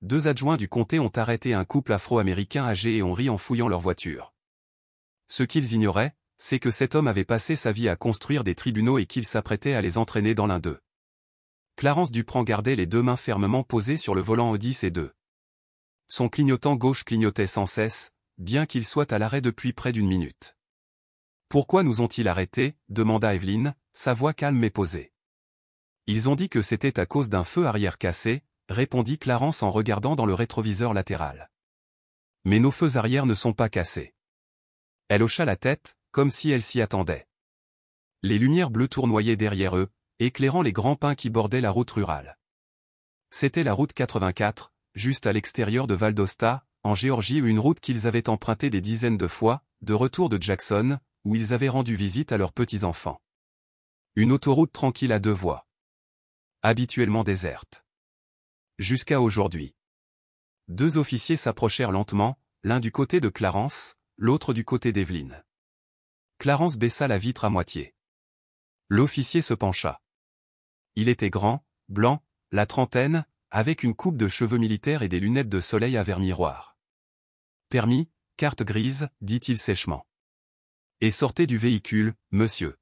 2 adjoints du comté ont arrêté un couple afro-américain âgé et ont ri en fouillant leur voiture. Ce qu'ils ignoraient, c'est que cet homme avait passé sa vie à construire des tribunaux et qu'il s'apprêtait à les entraîner dans l'un d'eux. Clarence Duprat gardait les 2 mains fermement posées sur le volant Audi C2. Son clignotant gauche clignotait sans cesse, bien qu'il soit à l'arrêt depuis près d'1 minute. « Pourquoi nous ont-ils arrêtés » demanda Evelyne, sa voix calme mais posée. « Ils ont dit que c'était à cause d'un feu arrière cassé », répondit Clarence en regardant dans le rétroviseur latéral. « Mais nos feux arrière ne sont pas cassés. » Elle hocha la tête, comme si elle s'y attendait. Les lumières bleues tournoyaient derrière eux, éclairant les grands pins qui bordaient la route rurale. C'était la route 84, juste à l'extérieur de Valdosta, en Géorgie, une route qu'ils avaient empruntée des dizaines de fois, de retour de Jackson, où ils avaient rendu visite à leurs petits-enfants. Une autoroute tranquille à 2 voies. Habituellement déserte. Jusqu'à aujourd'hui. 2 officiers s'approchèrent lentement, l'un du côté de Clarence, l'autre du côté d'Evelyne. Clarence baissa la vitre à moitié. L'officier se pencha. Il était grand, blanc, la trentaine, avec une coupe de cheveux militaires et des lunettes de soleil à verre miroir. « Permis, carte grise » dit-il sèchement. « Et sortez du véhicule, monsieur. »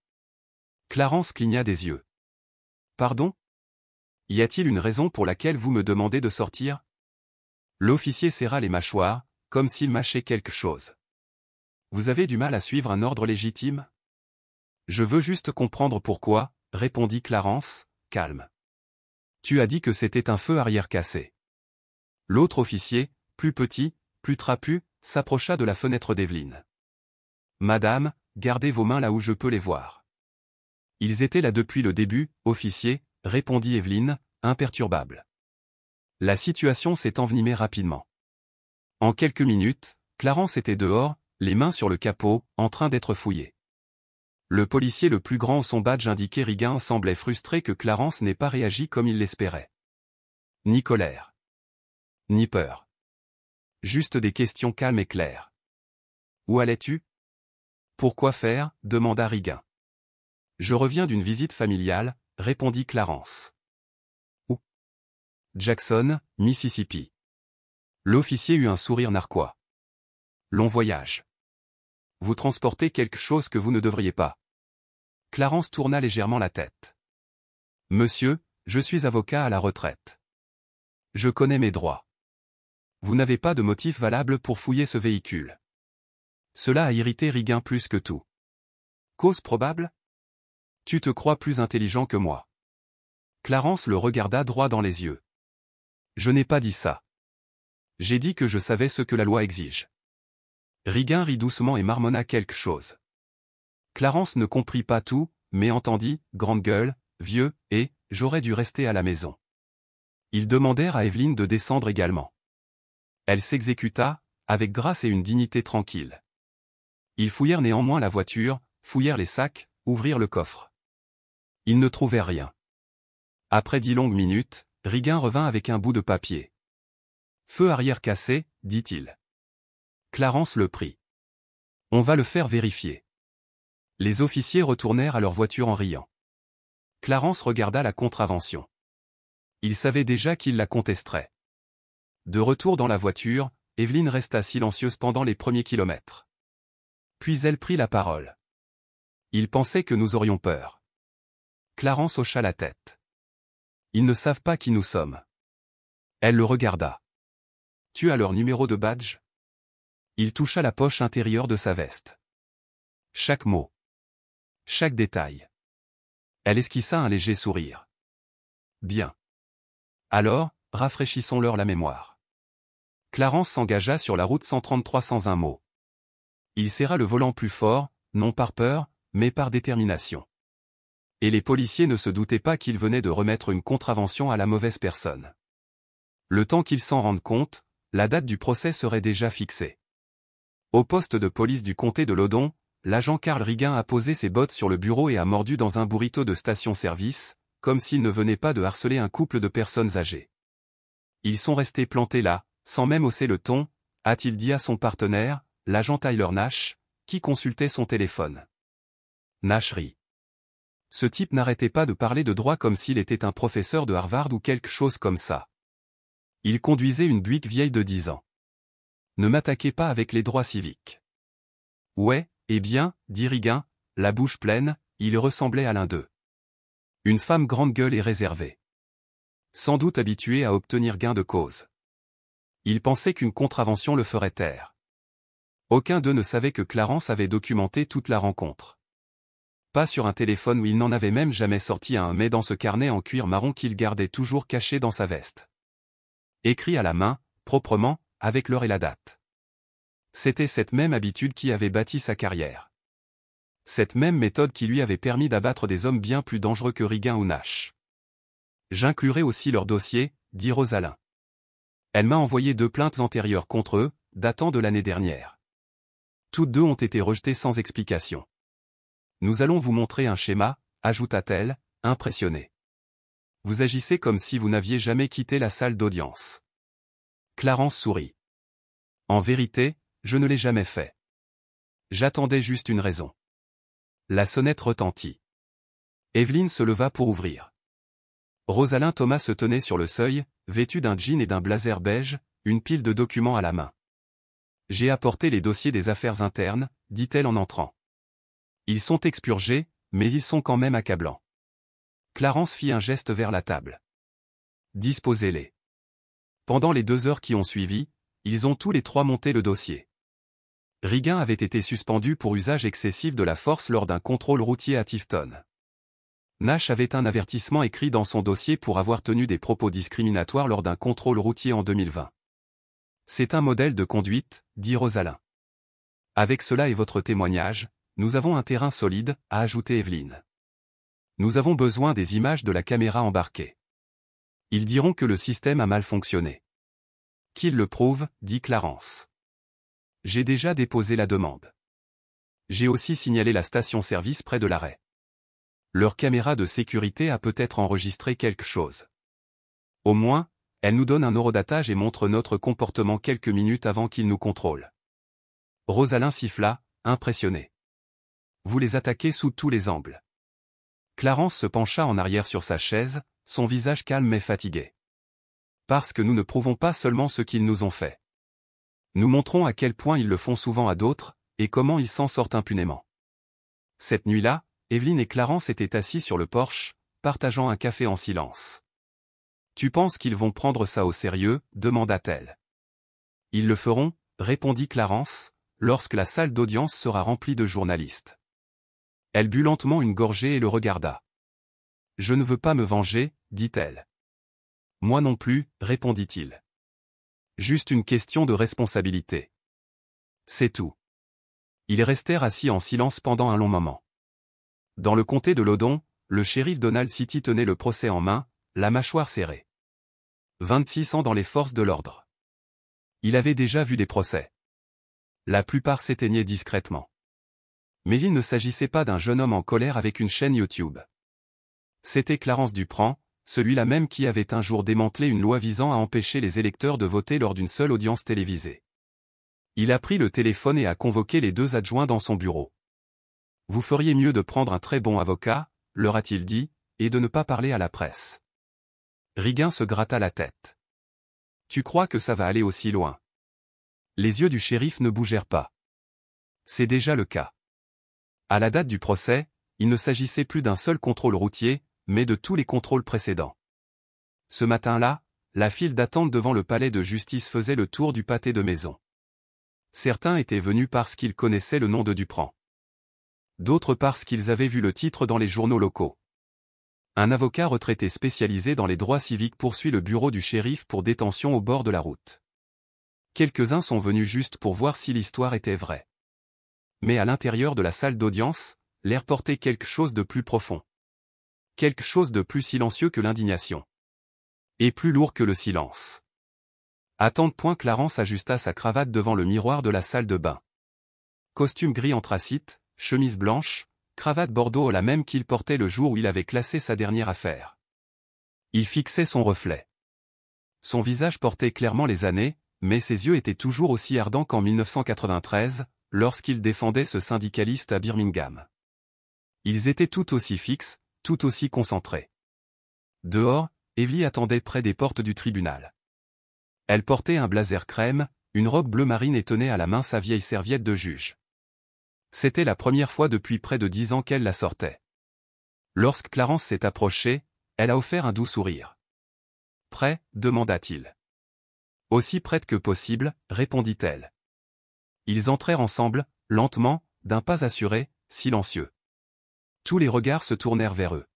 Clarence cligna des yeux. « Pardon ? Y a-t-il une raison pour laquelle vous me demandez de sortir ?» L'officier serra les mâchoires, comme s'il mâchait quelque chose. « Vous avez du mal à suivre un ordre légitime ? » « Je veux juste comprendre pourquoi, » répondit Clarence, calme. « Tu as dit que c'était un feu arrière cassé. » L'autre officier, plus petit, plus trapu, s'approcha de la fenêtre d'Evelyne. « Madame, gardez vos mains là où je peux les voir. » « Ils étaient là depuis le début, officier, » répondit Evelyne, imperturbable. La situation s'est envenimée rapidement. En quelques minutes, Clarence était dehors, les mains sur le capot, en train d'être fouillé. Le policier le plus grand, son badge indiqué Rigain, semblait frustré que Clarence n'ait pas réagi comme il l'espérait. Ni colère. Ni peur. Juste des questions calmes et claires. « Où allais-tu ? » ?»« Pourquoi faire ?» demanda Rigain. « Je reviens d'une visite familiale, » répondit Clarence. « Où ? » ?»« Jackson, Mississippi. » L'officier eut un sourire narquois. « Long voyage. Vous transportez quelque chose que vous ne devriez pas. » Clarence tourna légèrement la tête. « Monsieur, je suis avocat à la retraite. Je connais mes droits. Vous n'avez pas de motif valable pour fouiller ce véhicule. » Cela a irrité Rigain plus que tout. « Cause probable ? Tu te crois plus intelligent que moi. » Clarence le regarda droit dans les yeux. « Je n'ai pas dit ça. J'ai dit que je savais ce que la loi exige. » Rigain rit doucement et marmonna quelque chose. Clarence ne comprit pas tout, mais entendit, grande gueule, vieux, et, j'aurais dû rester à la maison. Ils demandèrent à Evelyne de descendre également. Elle s'exécuta, avec grâce et une dignité tranquille. Ils fouillèrent néanmoins la voiture, fouillèrent les sacs, ouvrirent le coffre. Ils ne trouvèrent rien. Après 10 longues minutes, Rigain revint avec un bout de papier. « Feu arrière cassé » dit-il. Clarence le prit. « On va le faire vérifier. » Les officiers retournèrent à leur voiture en riant. Clarence regarda la contravention. Il savait déjà qu'il la contesterait. De retour dans la voiture, Evelyne resta silencieuse pendant les premiers kilomètres. Puis elle prit la parole. « Ils pensaient que nous aurions peur. » Clarence hocha la tête. « Ils ne savent pas qui nous sommes. » Elle le regarda. « Tu as leur numéro de badge ?» Il toucha la poche intérieure de sa veste. Chaque mot. Chaque détail. Elle esquissa un léger sourire. « Bien. Alors, rafraîchissons-leur la mémoire. » Clarence s'engagea sur la route 133 sans un mot. Il serra le volant plus fort, non par peur, mais par détermination. Et les policiers ne se doutaient pas qu'ils venaient de remettre une contravention à la mauvaise personne. Le temps qu'ils s'en rendent compte, la date du procès serait déjà fixée. Au poste de police du comté de Loudoun, l'agent Carl Rigain a posé ses bottes sur le bureau et a mordu dans un burrito de station-service, comme s'il ne venait pas de harceler un couple de personnes âgées. Ils sont restés plantés là, sans même hausser le ton, a-t-il dit à son partenaire, l'agent Tyler Nash, qui consultait son téléphone. Nash rit. Ce type n'arrêtait pas de parler de droit comme s'il était un professeur de Harvard ou quelque chose comme ça. Il conduisait une Buick vieille de 10 ans. Ne m'attaquez pas avec les droits civiques. Ouais, eh bien, dit Rigain, la bouche pleine, il ressemblait à l'un d'eux. Une femme grande gueule et réservée. Sans doute habituée à obtenir gain de cause. Il pensait qu'une contravention le ferait taire. Aucun d'eux ne savait que Clarence avait documenté toute la rencontre. Pas sur un téléphone où il n'en avait même jamais sorti un, mais dans ce carnet en cuir marron qu'il gardait toujours caché dans sa veste. Écrit à la main, proprement, avec l'heure et la date. C'était cette même habitude qui avait bâti sa carrière. Cette même méthode qui lui avait permis d'abattre des hommes bien plus dangereux que Rigain ou Nash. J'inclurai aussi leur dossier, dit Rosalind. Elle m'a envoyé 2 plaintes antérieures contre eux, datant de l'année dernière. Toutes 2 ont été rejetées sans explication. Nous allons vous montrer un schéma, ajouta-t-elle, impressionnée. Vous agissez comme si vous n'aviez jamais quitté la salle d'audience. Clarence sourit. En vérité, je ne l'ai jamais fait. J'attendais juste une raison. La sonnette retentit. Evelyne se leva pour ouvrir. Rosalind Thomas se tenait sur le seuil, vêtue d'un jean et d'un blazer beige, une pile de documents à la main. J'ai apporté les dossiers des affaires internes, dit-elle en entrant. Ils sont expurgés, mais ils sont quand même accablants. Clarence fit un geste vers la table. Disposez-les. Pendant les 2 heures qui ont suivi, ils ont tous les 3 monté le dossier. Rigain avait été suspendu pour usage excessif de la force lors d'un contrôle routier à Tifton. Nash avait un avertissement écrit dans son dossier pour avoir tenu des propos discriminatoires lors d'un contrôle routier en 2020. C'est un modèle de conduite, dit Rosalind. Avec cela et votre témoignage, nous avons un terrain solide, a ajouté Evelyne. Nous avons besoin des images de la caméra embarquée. Ils diront que le système a mal fonctionné. Qu'ils le prouvent, dit Clarence. J'ai déjà déposé la demande. J'ai aussi signalé la station-service près de l'arrêt. Leur caméra de sécurité a peut-être enregistré quelque chose. Au moins, elle nous donne un horodatage et montre notre comportement quelques minutes avant qu'ils nous contrôlent. Rosalind siffla, impressionnée. Vous les attaquez sous tous les angles. Clarence se pencha en arrière sur sa chaise, son visage calme mais fatigué. Parce que nous ne prouvons pas seulement ce qu'ils nous ont fait. Nous montrons à quel point ils le font souvent à d'autres, et comment ils s'en sortent impunément. Cette nuit-là, Evelyne et Clarence étaient assis sur le porche, partageant un café en silence. Tu penses qu'ils vont prendre ça au sérieux, demanda-t-elle. Ils le feront, répondit Clarence, lorsque la salle d'audience sera remplie de journalistes. Elle but lentement une gorgée et le regarda. Je ne veux pas me venger, dit-elle. Moi non plus, répondit-il. Juste une question de responsabilité. C'est tout. Ils restèrent assis en silence pendant un long moment. Dans le comté de Loudoun, le shérif Donald City tenait le procès en main, la mâchoire serrée. 26 ans dans les forces de l'ordre. Il avait déjà vu des procès. La plupart s'éteignaient discrètement. Mais il ne s'agissait pas d'un jeune homme en colère avec une chaîne YouTube. C'était Clarence Dupran, celui-là même qui avait un jour démantelé une loi visant à empêcher les électeurs de voter lors d'une seule audience télévisée. Il a pris le téléphone et a convoqué les 2 adjoints dans son bureau. Vous feriez mieux de prendre un très bon avocat, leur a-t-il dit, et de ne pas parler à la presse. Rigain se gratta la tête. Tu crois que ça va aller aussi loin? Les yeux du shérif ne bougèrent pas. C'est déjà le cas. À la date du procès, il ne s'agissait plus d'un seul contrôle routier, mais de tous les contrôles précédents. Ce matin-là, la file d'attente devant le palais de justice faisait le tour du pâté de maison. Certains étaient venus parce qu'ils connaissaient le nom de Dupran. D'autres parce qu'ils avaient vu le titre dans les journaux locaux. Un avocat retraité spécialisé dans les droits civiques poursuit le bureau du shérif pour détention au bord de la route. Quelques-uns sont venus juste pour voir si l'histoire était vraie. Mais à l'intérieur de la salle d'audience, l'air portait quelque chose de plus profond. Quelque chose de plus silencieux que l'indignation. Et plus lourd que le silence. À tant de points Clarence ajusta sa cravate devant le miroir de la salle de bain. Costume gris anthracite, chemise blanche, cravate bordeaux la même qu'il portait le jour où il avait classé sa dernière affaire. Il fixait son reflet. Son visage portait clairement les années, mais ses yeux étaient toujours aussi ardents qu'en 1993, lorsqu'il défendait ce syndicaliste à Birmingham. Ils étaient tout aussi fixes, tout aussi concentrés. Dehors, Evely attendait près des portes du tribunal. Elle portait un blazer crème, une robe bleu marine et tenait à la main sa vieille serviette de juge. C'était la première fois depuis près de 10 ans qu'elle la sortait. Lorsque Clarence s'est approché, elle a offert un doux sourire. « Prêt ?» demanda-t-il. « Aussi prête que possible », répondit-elle. Ils entrèrent ensemble, lentement, d'un pas assuré, silencieux. Tous les regards se tournèrent vers eux.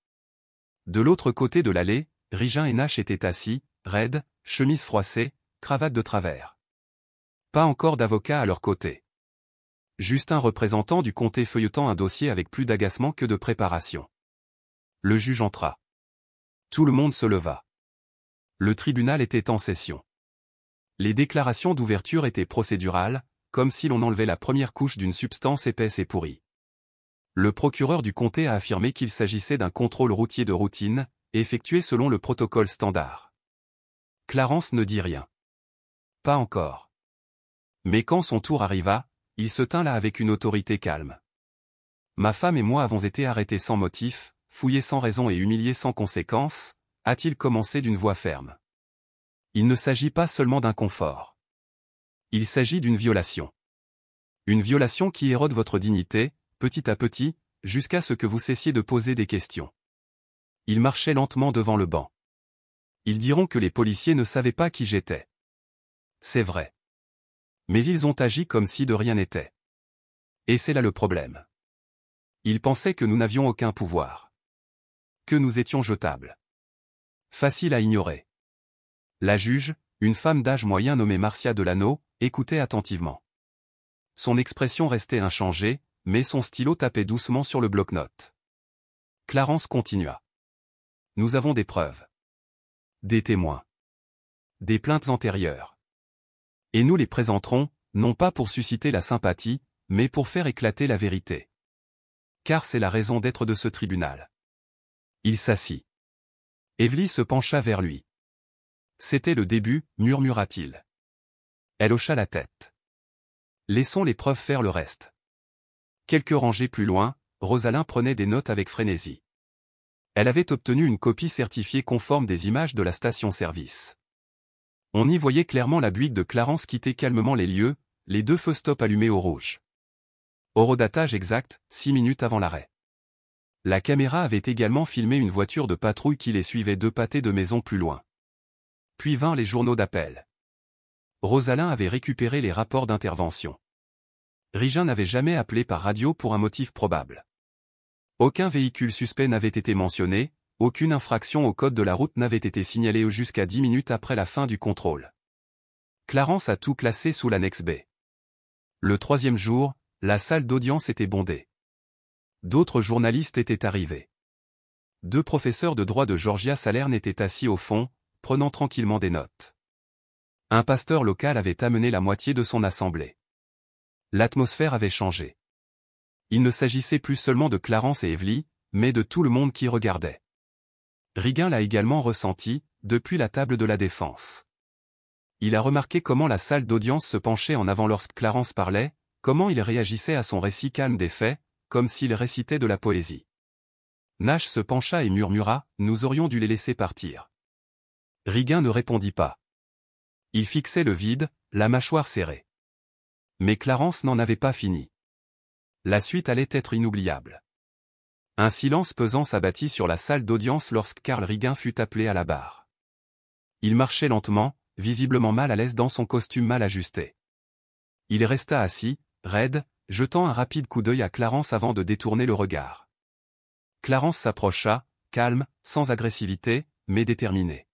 De l'autre côté de l'allée, Rigen et Nash étaient assis, raides, chemise froissée, cravate de travers. Pas encore d'avocat à leur côté. Juste un représentant du comté feuilletant un dossier avec plus d'agacement que de préparation. Le juge entra. Tout le monde se leva. Le tribunal était en session. Les déclarations d'ouverture étaient procédurales, comme si l'on enlevait la première couche d'une substance épaisse et pourrie. Le procureur du comté a affirmé qu'il s'agissait d'un contrôle routier de routine, effectué selon le protocole standard. Clarence ne dit rien. Pas encore. Mais quand son tour arriva, il se tint là avec une autorité calme. Ma femme et moi avons été arrêtés sans motif, fouillés sans raison et humiliés sans conséquence, a-t-il commencé d'une voix ferme. Il ne s'agit pas seulement d'un confort. Il s'agit d'une violation. Une violation qui érode votre dignité, petit à petit, jusqu'à ce que vous cessiez de poser des questions. Il marchait lentement devant le banc. Ils diront que les policiers ne savaient pas qui j'étais. C'est vrai. Mais ils ont agi comme si de rien n'était. Et c'est là le problème. Ils pensaient que nous n'avions aucun pouvoir. Que nous étions jetables. Facile à ignorer. La juge, une femme d'âge moyen nommée Marcia Delano, écoutait attentivement. Son expression restait inchangée, mais son stylo tapait doucement sur le bloc-notes. Clarence continua. Nous avons des preuves. Des témoins. Des plaintes antérieures. Et nous les présenterons, non pas pour susciter la sympathie, mais pour faire éclater la vérité. Car c'est la raison d'être de ce tribunal. Il s'assit. Evely se pencha vers lui. C'était le début, murmura-t-il. Elle hocha la tête. Laissons les preuves faire le reste. Quelques rangées plus loin, Rosalind prenait des notes avec frénésie. Elle avait obtenu une copie certifiée conforme des images de la station-service. On y voyait clairement la Buick de Clarence quitter calmement les lieux, les 2 feux stop allumés au rouge. Horodatage exact, 6 minutes avant l'arrêt. La caméra avait également filmé une voiture de patrouille qui les suivait 2 pâtés de maison plus loin. Puis vinrent les journaux d'appel. Rosalind avait récupéré les rapports d'intervention. Rigen n'avait jamais appelé par radio pour un motif probable. Aucun véhicule suspect n'avait été mentionné, aucune infraction au code de la route n'avait été signalée jusqu'à 10 minutes après la fin du contrôle. Clarence a tout classé sous l'annexe B. Le 3e jour, la salle d'audience était bondée. D'autres journalistes étaient arrivés. 2 professeurs de droit de Georgia Southern étaient assis au fond, prenant tranquillement des notes. Un pasteur local avait amené la moitié de son assemblée. L'atmosphère avait changé. Il ne s'agissait plus seulement de Clarence et Evely, mais de tout le monde qui regardait. Rigen l'a également ressenti, depuis la table de la défense. Il a remarqué comment la salle d'audience se penchait en avant lorsque Clarence parlait, comment il réagissait à son récit calme des faits, comme s'il récitait de la poésie. Nash se pencha et murmura, « Nous aurions dû les laisser partir. » Rigen ne répondit pas. Il fixait le vide, la mâchoire serrée. Mais Clarence n'en avait pas fini. La suite allait être inoubliable. Un silence pesant s'abattit sur la salle d'audience lorsque Carl Rigen fut appelé à la barre. Il marchait lentement, visiblement mal à l'aise dans son costume mal ajusté. Il resta assis, raide, jetant un rapide coup d'œil à Clarence avant de détourner le regard. Clarence s'approcha, calme, sans agressivité, mais déterminé.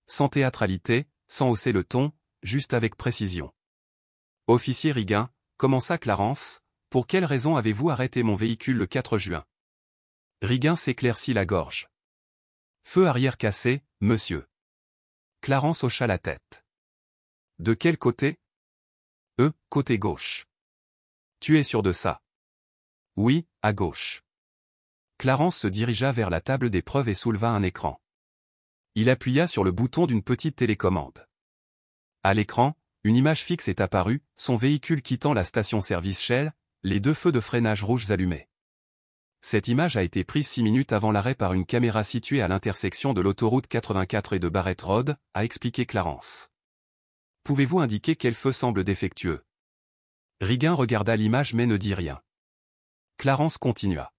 Sans théâtralité, sans hausser le ton, juste avec précision. « Officier Rigen, » commença Clarence, « pour quelle raison avez-vous arrêté mon véhicule le 4 juin ?» Rigen s'éclaircit la gorge. « Feu arrière cassé, monsieur. » Clarence hocha la tête. « De quel côté ?»« Côté gauche. »« Tu es sûr de ça ?»« Oui, à gauche. » Clarence se dirigea vers la table des preuves et souleva un écran. Il appuya sur le bouton d'une petite télécommande. À l'écran, une image fixe est apparue, son véhicule quittant la station-service Shell, les 2 feux de freinage rouges allumés. Cette image a été prise 6 minutes avant l'arrêt par une caméra située à l'intersection de l'autoroute 84 et de Barrett Road, a expliqué Clarence. Pouvez-vous indiquer quel feu semble défectueux? Rigain regarda l'image mais ne dit rien. Clarence continua.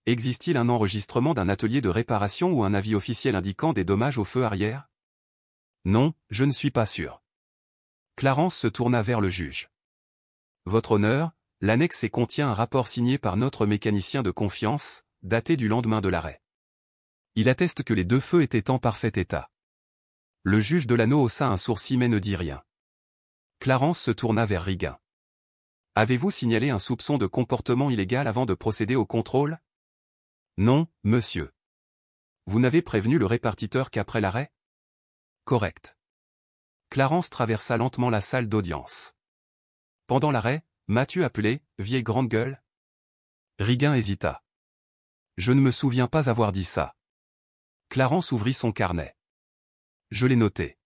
Existe-t-il un enregistrement d'un atelier de réparation ou un avis officiel indiquant des dommages au feu arrière? Non, je ne suis pas sûr. Clarence se tourna vers le juge. Votre honneur, l'annexe contient un rapport signé par notre mécanicien de confiance, daté du lendemain de l'arrêt. Il atteste que les deux feux étaient en parfait état. Le juge Delano haussa un sourcil mais ne dit rien. Clarence se tourna vers Rigain. Avez-vous signalé un soupçon de comportement illégal avant de procéder au contrôle? Non, monsieur. Vous n'avez prévenu le répartiteur qu'après l'arrêt? Correct. Clarence traversa lentement la salle d'audience. Pendant l'arrêt, m'as-tu appelé, vieille grande gueule? Rigain hésita. Je ne me souviens pas avoir dit ça. Clarence ouvrit son carnet. Je l'ai noté.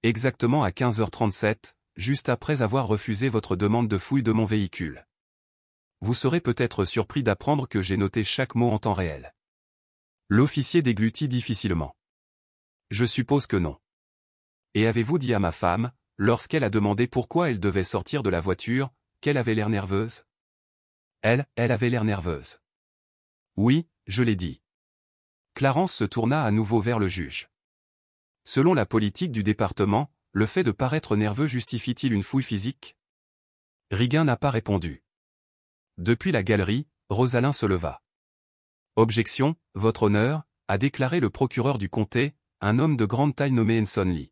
Exactement à 15h37, juste après avoir refusé votre demande de fouille de mon véhicule. Vous serez peut-être surpris d'apprendre que j'ai noté chaque mot en temps réel. L'officier déglutit difficilement. Je suppose que non. Et avez-vous dit à ma femme, lorsqu'elle a demandé pourquoi elle devait sortir de la voiture, qu'elle avait l'air nerveuse? Elle avait l'air nerveuse. Oui, je l'ai dit. Clarence se tourna à nouveau vers le juge. Selon la politique du département, le fait de paraître nerveux justifie-t-il une fouille physique? Rigain n'a pas répondu. Depuis la galerie, Rosalyn se leva. Objection, votre honneur, a déclaré le procureur du comté, un homme de grande taille nommé Henson Lee.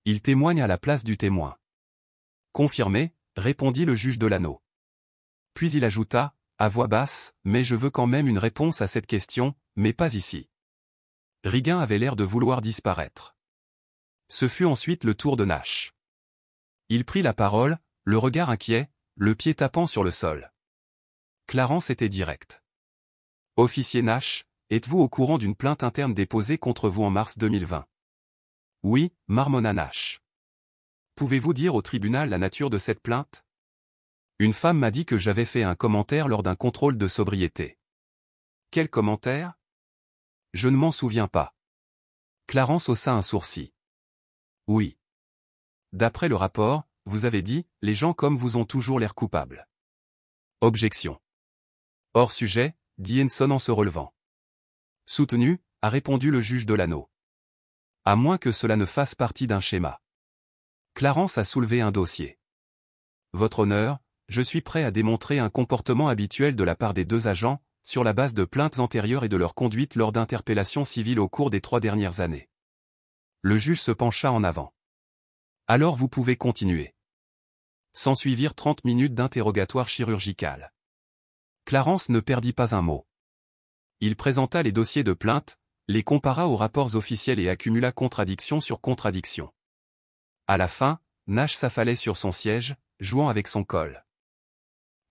Il témoigne à la place du témoin. Confirmé, répondit le juge Delano. Puis il ajouta, à voix basse, mais je veux quand même une réponse à cette question, mais pas ici. Rigain avait l'air de vouloir disparaître. Ce fut ensuite le tour de Nash. Il prit la parole, le regard inquiet, le pied tapant sur le sol. Clarence était direct. Officier Nash, êtes-vous au courant d'une plainte interne déposée contre vous en mars 2020? Oui, marmonna Nash. Pouvez-vous dire au tribunal la nature de cette plainte? Une femme m'a dit que j'avais fait un commentaire lors d'un contrôle de sobriété. Quel commentaire? Je ne m'en souviens pas. Clarence haussa un sourcil. Oui. D'après le rapport, vous avez dit, les gens comme vous ont toujours l'air coupables. Objection. Hors sujet, dit Henson en se relevant. Soutenu, a répondu le juge Delano. À moins que cela ne fasse partie d'un schéma. Clarence a soulevé un dossier. Votre honneur, je suis prêt à démontrer un comportement habituel de la part des deux agents, sur la base de plaintes antérieures et de leur conduite lors d'interpellations civiles au cours des 3 dernières années. Le juge se pencha en avant. Alors vous pouvez continuer. S'ensuivirent 30 minutes d'interrogatoire chirurgical. Clarence ne perdit pas un mot. Il présenta les dossiers de plainte, les compara aux rapports officiels et accumula contradiction sur contradiction. À la fin, Nash s'affalait sur son siège, jouant avec son col.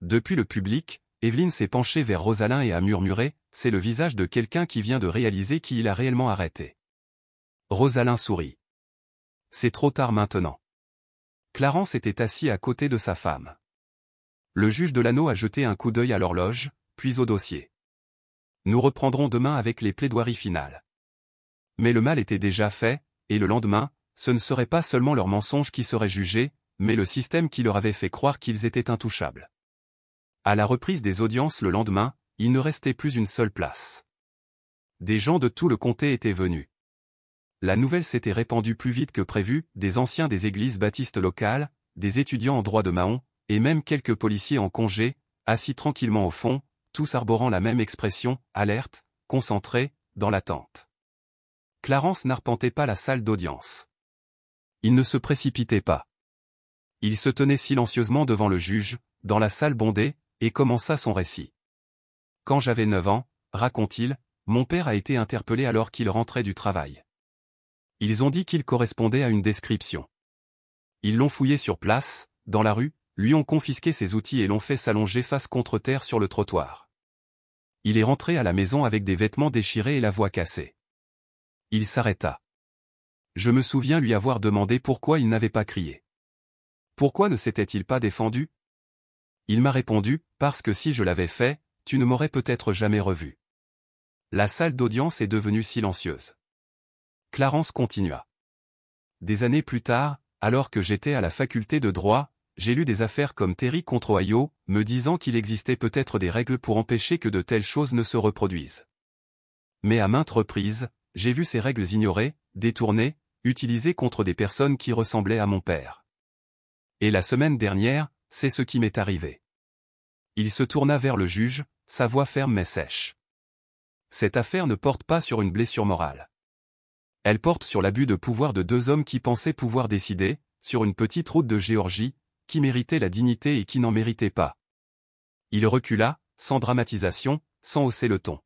Depuis le public, Evelyne s'est penchée vers Rosalyn et a murmuré, « C'est le visage de quelqu'un qui vient de réaliser qui il a réellement arrêté. » Rosalyn sourit. C'est trop tard maintenant. Clarence était assis à côté de sa femme. Le juge Delano a jeté un coup d'œil à l'horloge, puis au dossier. Nous reprendrons demain avec les plaidoiries finales. Mais le mal était déjà fait, et le lendemain, ce ne serait pas seulement leur mensonge qui serait jugé, mais le système qui leur avait fait croire qu'ils étaient intouchables. À la reprise des audiences le lendemain, il ne restait plus une seule place. Des gens de tout le comté étaient venus. La nouvelle s'était répandue plus vite que prévu, des anciens des églises baptistes locales, des étudiants en droit de Mahon, et même quelques policiers en congé, assis tranquillement au fond, tous arborant la même expression, alerte, concentrés, dans l'attente. Clarence n'arpentait pas la salle d'audience. Il ne se précipitait pas. Il se tenait silencieusement devant le juge, dans la salle bondée, et commença son récit. Quand j'avais 9 ans, raconte-t-il, mon père a été interpellé alors qu'il rentrait du travail. Ils ont dit qu'il correspondait à une description. Ils l'ont fouillé sur place, dans la rue, lui ont confisqué ses outils et l'ont fait s'allonger face contre terre sur le trottoir. Il est rentré à la maison avec des vêtements déchirés et la voix cassée. Il s'arrêta. Je me souviens lui avoir demandé pourquoi il n'avait pas crié. Pourquoi ne s'était-il pas défendu? Il m'a répondu, parce que si je l'avais fait, tu ne m'aurais peut-être jamais revu. La salle d'audience est devenue silencieuse. Clarence continua. Des années plus tard, alors que j'étais à la faculté de droit, j'ai lu des affaires comme Terry contre Ohio, me disant qu'il existait peut-être des règles pour empêcher que de telles choses ne se reproduisent. Mais à maintes reprises, j'ai vu ces règles ignorées, détournées, utilisées contre des personnes qui ressemblaient à mon père. Et la semaine dernière, c'est ce qui m'est arrivé. Il se tourna vers le juge, sa voix ferme mais sèche. Cette affaire ne porte pas sur une blessure morale. Elle porte sur l'abus de pouvoir de deux hommes qui pensaient pouvoir décider, sur une petite route de Géorgie, qui méritait la dignité et qui n'en méritait pas. Il recula, sans dramatisation, sans hausser le ton.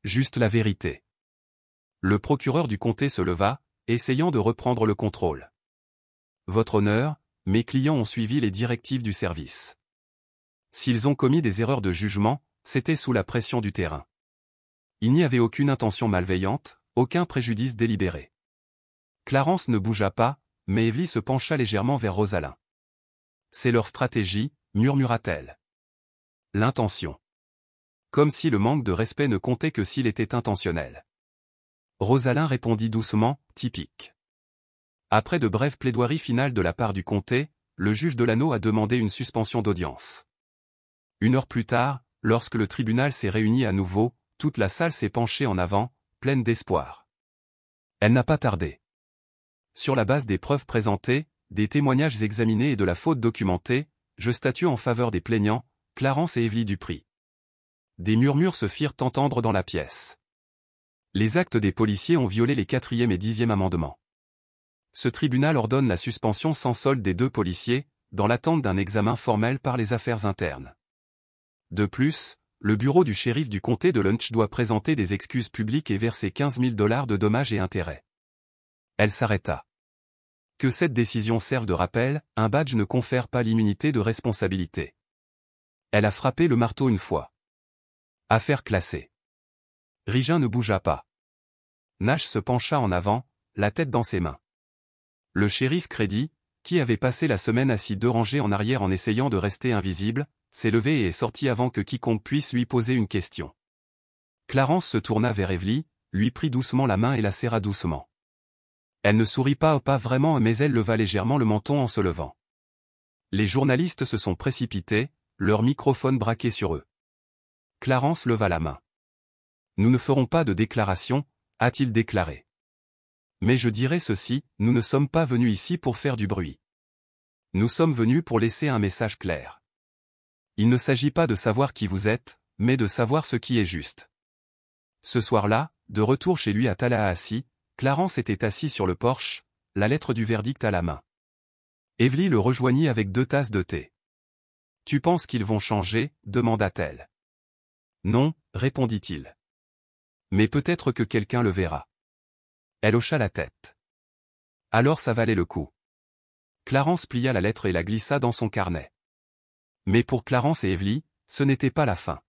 Juste la vérité. Le procureur du comté se leva, essayant de reprendre le contrôle. Votre honneur, mes clients ont suivi les directives du service. S'ils ont commis des erreurs de jugement, c'était sous la pression du terrain. Il n'y avait aucune intention malveillante, aucun préjudice délibéré. Clarence ne bougea pas, mais Evely se pencha légèrement vers Rosalind. C'est leur stratégie, murmura-t-elle. L'intention. Comme si le manque de respect ne comptait que s'il était intentionnel. Rosalind répondit doucement, typique. Après de brèves plaidoiries finales de la part du comté, le juge Delano a demandé une suspension d'audience. 1 heure plus tard, lorsque le tribunal s'est réuni à nouveau, toute la salle s'est penchée en avant, pleine d'espoir. Elle n'a pas tardé. Sur la base des preuves présentées, des témoignages examinés et de la faute documentée, je statue en faveur des plaignants, Clarence et Evely Dupri. Des murmures se firent entendre dans la pièce. Les actes des policiers ont violé les 4e et 10e amendements. Ce tribunal ordonne la suspension sans solde des 2 policiers, dans l'attente d'un examen formel par les affaires internes. De plus, le bureau du shérif du comté de Lunch doit présenter des excuses publiques et verser 15 000 $ de dommages et intérêts. Elle s'arrêta. Que cette décision serve de rappel, un badge ne confère pas l'immunité de responsabilité. Elle a frappé le marteau une fois. Affaire classée. Rigin ne bougea pas. Nash se pencha en avant, la tête dans ses mains. Le shérif Crédit, qui avait passé la semaine assis 2 rangées en arrière en essayant de rester invisible, s'est levé et est sorti avant que quiconque puisse lui poser une question. Clarence se tourna vers Evely, lui prit doucement la main et la serra doucement. Elle ne sourit pas vraiment mais elle leva légèrement le menton en se levant. Les journalistes se sont précipités, leur microphone braqué sur eux. Clarence leva la main. Nous ne ferons pas de déclaration, a-t-il déclaré. Mais je dirai ceci, nous ne sommes pas venus ici pour faire du bruit. Nous sommes venus pour laisser un message clair. Il ne s'agit pas de savoir qui vous êtes, mais de savoir ce qui est juste. Ce soir-là, de retour chez lui à Tallahassee, Clarence était assis sur le porche, la lettre du verdict à la main. Evely le rejoignit avec 2 tasses de thé. « Tu penses qu'ils vont changer » demanda-t-elle. « Non » répondit-il. « Mais peut-être que quelqu'un le verra. » Elle hocha la tête. Alors ça valait le coup. Clarence plia la lettre et la glissa dans son carnet. Mais pour Clarence et Evely, ce n'était pas la fin.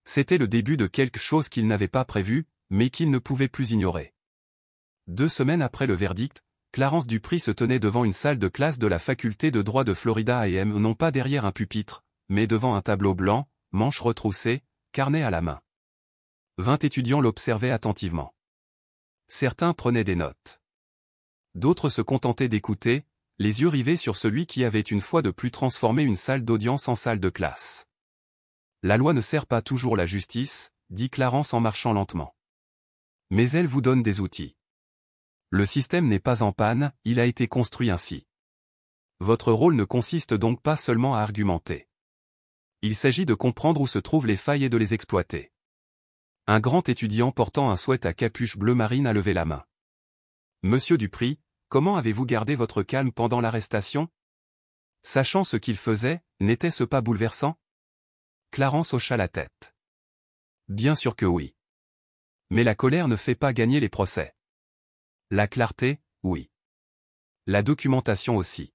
C'était le début de quelque chose qu'ils n'avaient pas prévu, mais qu'ils ne pouvaient plus ignorer. 2 semaines après le verdict, Clarence Dupri se tenait devant une salle de classe de la faculté de droit de Florida A&M, non pas derrière un pupitre, mais devant un tableau blanc, manches retroussées, carnet à la main. 20 étudiants l'observaient attentivement. Certains prenaient des notes. D'autres se contentaient d'écouter, les yeux rivés sur celui qui avait une fois de plus transformé une salle d'audience en salle de classe. La loi ne sert pas toujours la justice, dit Clarence en marchant lentement. Mais elle vous donne des outils. Le système n'est pas en panne, il a été construit ainsi. Votre rôle ne consiste donc pas seulement à argumenter. Il s'agit de comprendre où se trouvent les failles et de les exploiter. Un grand étudiant portant un sweat à capuche bleu marine a levé la main. Monsieur Dupri, comment avez-vous gardé votre calme pendant l'arrestation? Sachant ce qu'il faisait, n'était-ce pas bouleversant? Clarence hocha la tête. Bien sûr que oui. Mais la colère ne fait pas gagner les procès. La clarté, oui. La documentation aussi.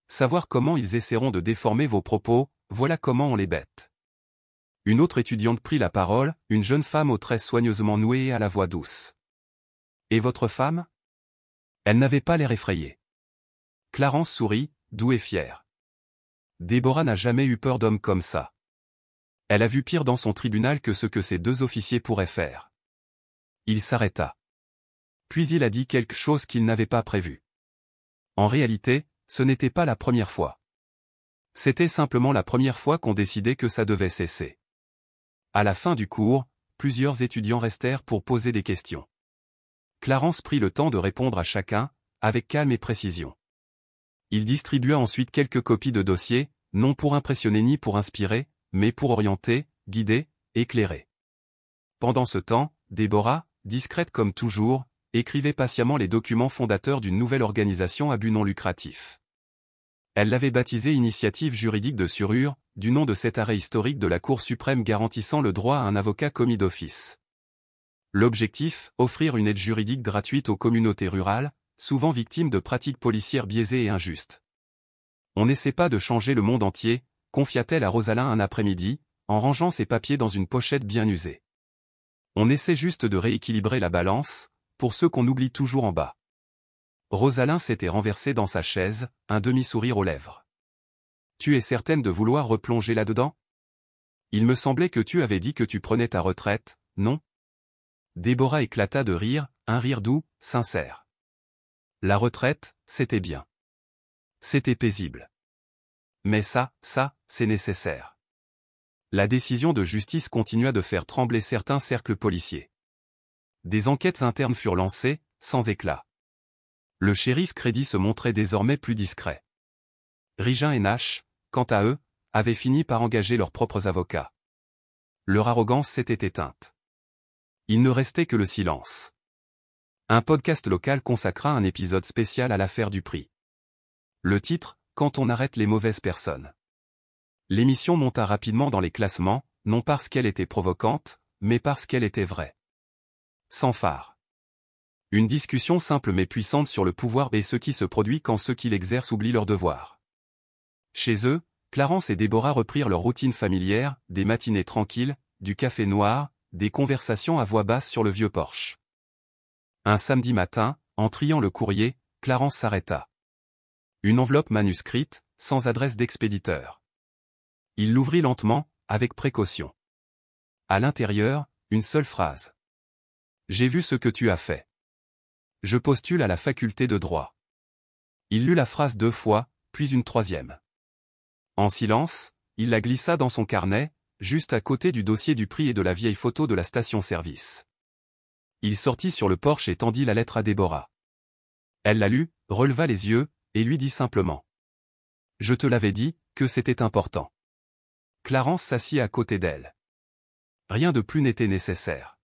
Savoir comment ils essaieront de déformer vos propos, voilà comment on les bête. Une autre étudiante prit la parole, une jeune femme aux traits soigneusement noués et à la voix douce. Et votre femme? Elle n'avait pas l'air effrayée. Clarence sourit, doux et fier. Déborah n'a jamais eu peur d'hommes comme ça. Elle a vu pire dans son tribunal que ce que ces 2 officiers pourraient faire. Il s'arrêta. Puis il a dit quelque chose qu'il n'avait pas prévu. En réalité, ce n'était pas la première fois. C'était simplement la première fois qu'on décidait que ça devait cesser. À la fin du cours, plusieurs étudiants restèrent pour poser des questions. Clarence prit le temps de répondre à chacun, avec calme et précision. Il distribua ensuite quelques copies de dossiers, non pour impressionner ni pour inspirer, mais pour orienter, guider, éclairer. Pendant ce temps, Déborah, discrète comme toujours, écrivait patiemment les documents fondateurs d'une nouvelle organisation à but non lucratif. Elle l'avait baptisée Initiative juridique de Surure, du nom de cet arrêt historique de la Cour suprême garantissant le droit à un avocat commis d'office. L'objectif, offrir une aide juridique gratuite aux communautés rurales, souvent victimes de pratiques policières biaisées et injustes. On n'essaie pas de changer le monde entier, confia-t-elle à Rosalind un après-midi, en rangeant ses papiers dans une pochette bien usée. On essaie juste de rééquilibrer la balance, pour ceux qu'on oublie toujours en bas. Rosalind s'était renversée dans sa chaise, un demi-sourire aux lèvres. Tu es certaine de vouloir replonger là-dedans? Il me semblait que tu avais dit que tu prenais ta retraite, non? Déborah éclata de rire, un rire doux, sincère. La retraite, c'était bien. C'était paisible. Mais ça, c'est nécessaire. La décision de justice continua de faire trembler certains cercles policiers. Des enquêtes internes furent lancées, sans éclat. Le shérif Crédit se montrait désormais plus discret. Rigin et Nash, quant à eux, avaient fini par engager leurs propres avocats. Leur arrogance s'était éteinte. Il ne restait que le silence. Un podcast local consacra un épisode spécial à l'affaire du prix. Le titre, Quand on arrête les mauvaises personnes. L'émission monta rapidement dans les classements, non parce qu'elle était provocante, mais parce qu'elle était vraie. Sans phare. Une discussion simple mais puissante sur le pouvoir et ce qui se produit quand ceux qui l'exercent oublient leurs devoirs. Chez eux, Clarence et Déborah reprirent leur routine familière, des matinées tranquilles, du café noir, des conversations à voix basse sur le vieux Porsche. Un samedi matin, en triant le courrier, Clarence s'arrêta. Une enveloppe manuscrite, sans adresse d'expéditeur. Il l'ouvrit lentement, avec précaution. À l'intérieur, une seule phrase. J'ai vu ce que tu as fait. Je postule à la faculté de droit. Il lut la phrase 2 fois, puis une 3e. En silence, il la glissa dans son carnet, juste à côté du dossier du prix et de la vieille photo de la station-service. Il sortit sur le porche et tendit la lettre à Déborah. Elle la lut, releva les yeux, et lui dit simplement. Je te l'avais dit, que c'était important. Clarence s'assit à côté d'elle. Rien de plus n'était nécessaire.